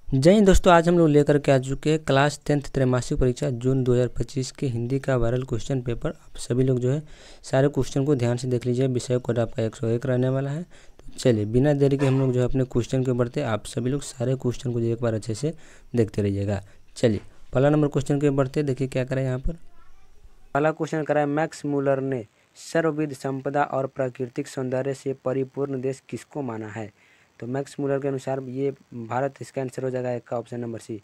जय हिंद दोस्तों, आज हम लोग लेकर के आ चुके हैं क्लास 10th त्रैमासिक परीक्षा जून 2025 के हिंदी का वायरल क्वेश्चन पेपर। आप सभी लोग जो है सारे क्वेश्चन को ध्यान से देख लीजिए। विषय कोड आपका 101 रहने वाला है। तो चलिए बिना देरी के हम लोग जो है अपने क्वेश्चन के बढ़ते। आप सभी लोग सारे क्वेश्चन को एक बार अच्छे से देखते रहिएगा। चलिए पहला नंबर क्वेश्चन के बढ़ते, देखिए क्या करें यहाँ पर। पहला क्वेश्चन कराए, मैक्स मूलर ने सर्वविध संपदा और प्राकृतिक सौंदर्य से परिपूर्ण देश किसको माना है? तो मैक्स मूलर के अनुसार ये भारत, इसका आंसर हो जाएगा का option number C.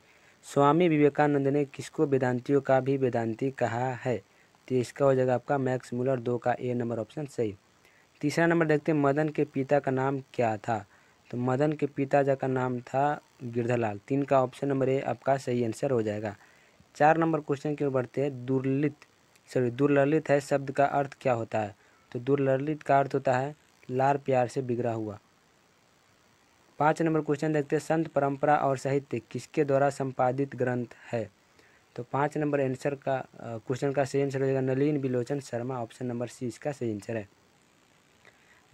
Swami Vivekananda ने किसको वेदांतियों का भी वेदांती कहा है? तो इसका हो जाएगा आपका मैक्स मूलर, 2 का ए नंबर ऑप्शन सही। तीसरा नंबर देखते हैं, मदन के पिता का नाम क्या था? तो मदन के पिताजी का नाम था गिरधरलाल। 3 का ऑप्शन नंबर ए आपका सही आंसर हो जाएगा। 4 नंबर क्वेश्चन की ओर बढ़ते हैं। दुर्ललित है शब्द का अर्थ क्या होता है? तो दुर्ललित का अर्थ होता है लार प्यार से बिगड़ा हुआ। 5 नंबर क्वेश्चन देखते हैं, संत परंपरा और साहित्य किसके द्वारा संपादित ग्रंथ है? तो 5 नंबर आंसर का क्वेश्चन का सही आंसर हो जाएगा नलिन बिलोचन शर्मा, ऑप्शन नंबर सी इसका सही आंसर है।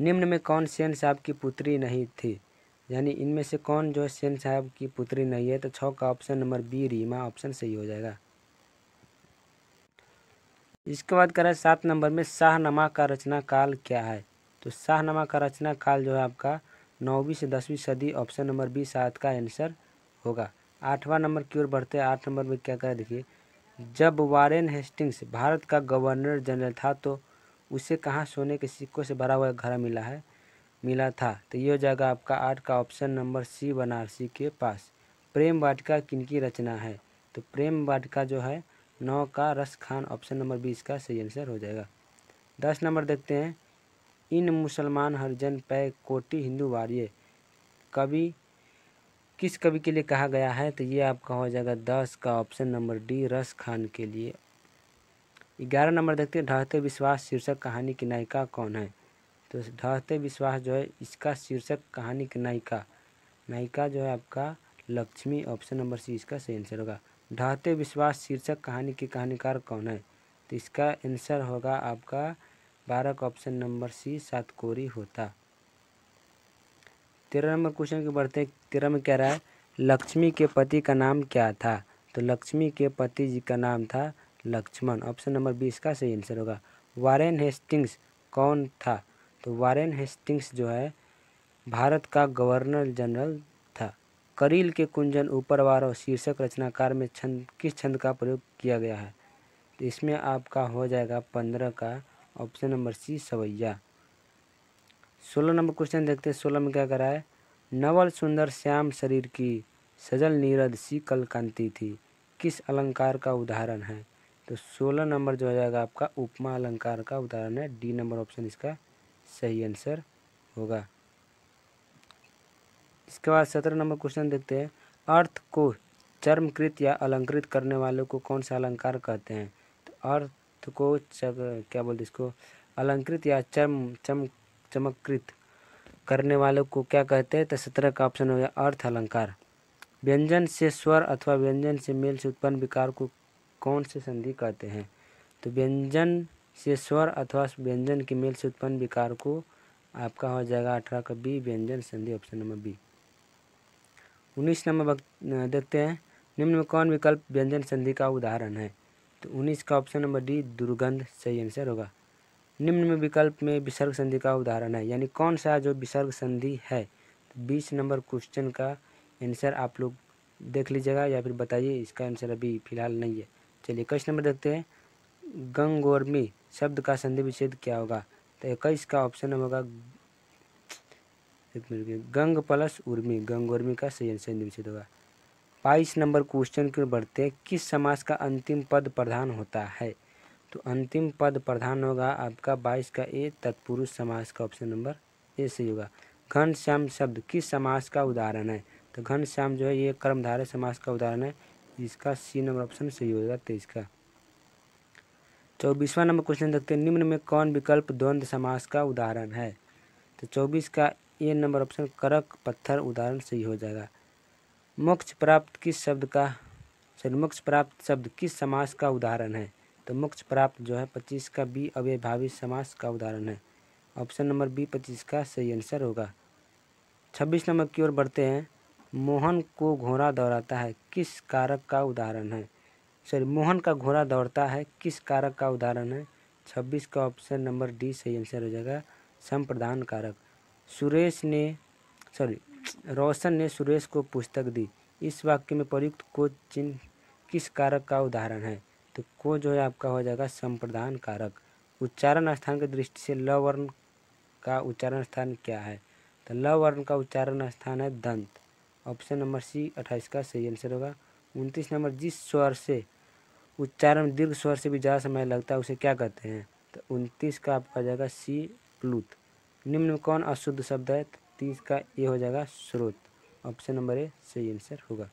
निम्न में कौन सेन साहब की पुत्री नहीं थी? यानी इनमें से कौन जो है सेन साहब की पुत्री नहीं है? तो 6 का option number B Reema, option सही हो जाएगा। इसके बाद करें 7 नंबर में, शाहनामा का रचना काल क्या है? तो शाहनामा का रचना काल जो है आपका 9वीं से 10वीं सदी, ऑप्शन नंबर बी 7 का आंसर होगा। 8वां नंबर की ओर बढ़ते हैं। 8 नंबर में क्या करें, देखिए, जब वारेन हेस्टिंग्स भारत का गवर्नर जनरल था तो उसे कहाँ सोने के सिक्कों से भरा हुआ घर मिला था? तो ये हो जाएगा आपका 8 का ऑप्शन नंबर सी, बनारसी के पास। प्रेम वाटिका किनकी रचना है? तो प्रेम वाटिका जो है 9 का रस खान, ऑप्शन नंबर 20 का सही आंसर हो जाएगा। 10 नंबर देखते हैं, इन मुसलमान हरिजन पै कोटि हिंदू वार्य कवि किस कवि के लिए कहा गया है? तो ये आपका हो जाएगा 10 का ऑप्शन नंबर डी, रस खान के लिए। 11 नंबर देखते हैं, ढहते विश्वास शीर्षक कहानी की नायिका कौन है? तो ढहते विश्वास जो है इसका शीर्षक कहानी की नायिका जो है आपका लक्ष्मी, ऑप्शन नंबर सी इसका सही आंसर होगा। ढहते विश्वास शीर्षक कहानी की कहानीकार कौन है? तो इसका आंसर होगा आपका 12 का ऑप्शन नंबर सी, सातकोरी होता। 13 नंबर क्वेश्चन के बढ़ते। 13 में कह रहा है, लक्ष्मी के पति का नाम क्या था? तो लक्ष्मी के पति जी का नाम था लक्ष्मण, ऑप्शन नंबर 20 का सही आंसर होगा। वारेन हेस्टिंग्स कौन था? तो वारेन हेस्टिंग्स जो है भारत का गवर्नर जनरल था। करील के कुंजन ऊपर वारो शीर्षक रचनाकार में किस छंद का प्रयोग किया गया है? तो इसमें आपका हो जाएगा 15 का ऑप्शन नंबर सी, सवैया। 16 नंबर क्वेश्चन देखते हैं। 16 में क्या करा है, नवल सुंदर श्याम शरीर की सजल नीरद सी कल कांति थी किस अलंकार का उदाहरण है? तो 16 नंबर जो हो जाएगा आपका उपमा अलंकार का उदाहरण है। डी नंबर ऑप्शन इसका सही आंसर होगा। इसके बाद 17 नंबर क्वेश्चन देखते हैं, अर्थ को चर्मकृत या अलंकृत करने वालों को कौन सा अलंकार कहते हैं? तो अर्थ को क्या बोलते इसको, अलंकृत या चमकृत करने वालों को क्या कहते हैं? तो 17 का ऑप्शन हो गया अर्थ अलंकार। व्यंजन से स्वर अथवा व्यंजन से मेल से उत्पन्न विकार को कौन से संधि कहते हैं? तो व्यंजन से स्वर अथवा व्यंजन के मेल से उत्पन्न विकार को आपका हो जाएगा 18 का बी, व्यंजन संधि, ऑप्शन नंबर बी। 19 नंबर देखते हैं, निम्न में कौन विकल्प व्यंजन संधि का उदाहरण है? तो 19 का ऑप्शन नंबर डी, दुर्गंध सही आंसर होगा। निम्न में विकल्प में विसर्ग संधि का उदाहरण है, यानी कौन सा जो विसर्ग संधि है? तो 20 नंबर क्वेश्चन का आंसर आप लोग देख लीजिएगा या फिर बताइए, इसका आंसर अभी फिलहाल नहीं है। चलिए 21 नंबर देखते हैं, गंगोर्मी शब्द का संधि विच्छेद क्या होगा? तो 21 का ऑप्शन होगा गंग प्लस उर्मी, गंगोर्मी का सही संधि विच्छेद होगा। 22 नंबर क्वेश्चन की बढ़ते हैं, किस समास का अंतिम पद प्रधान होता है? तो अंतिम पद प्रधान होगा आपका 22 का ए, तत्पुरुष समास का ऑप्शन नंबर ए सही होगा। घनश्याम शब्द किस समास का उदाहरण है? तो घनश्याम जो है ये कर्मधारय समास का उदाहरण है, इसका सी नंबर ऑप्शन सही होगा 23 का। 24वां नंबर क्वेश्चन देखते हैं, निम्न में कौन विकल्प द्वंद्व समास का उदाहरण है? तो 24 का ए नंबर ऑप्शन करक पत्थर उदाहरण सही हो जाएगा। मोक्ष प्राप्त शब्द किस समास का उदाहरण है? तो मोक्ष प्राप्त जो है 25 का बी, अव्ययभावी समास का उदाहरण है, ऑप्शन नंबर बी 25 का सही आंसर होगा। 26 नंबर की ओर बढ़ते हैं, मोहन को घोड़ा दौड़ाता है किस कारक का उदाहरण है? सॉरी, मोहन का घोड़ा दौड़ता है किस कारक का उदाहरण है? 26 का ऑप्शन नंबर डी सही आंसर हो जाएगा, संप्रदान कारक। रोशन ने सुरेश को पुस्तक दी, इस वाक्य में प्रयुक्त को चिन्ह किस कारक का उदाहरण है? तो को जो है आपका हो जाएगा संप्रदान कारक। उच्चारण स्थान की दृष्टि से ल वर्ण का उच्चारण स्थान क्या है? तो ल वर्ण का उच्चारण स्थान है दंत। ऑप्शन नंबर सी 28 का सही आंसर होगा। 29 नंबर, जिस स्वर से उच्चारण दीर्घ स्वर से भी ज़्यादा समय लगता है उसे क्या कहते हैं? तो 29 का आपका जाएगा सी प्लूत। निम्न में कौन अशुद्ध शब्द है? तो 30 का ये हो जाएगा स्रोत। ऑप्शन नंबर ए सही आंसर होगा।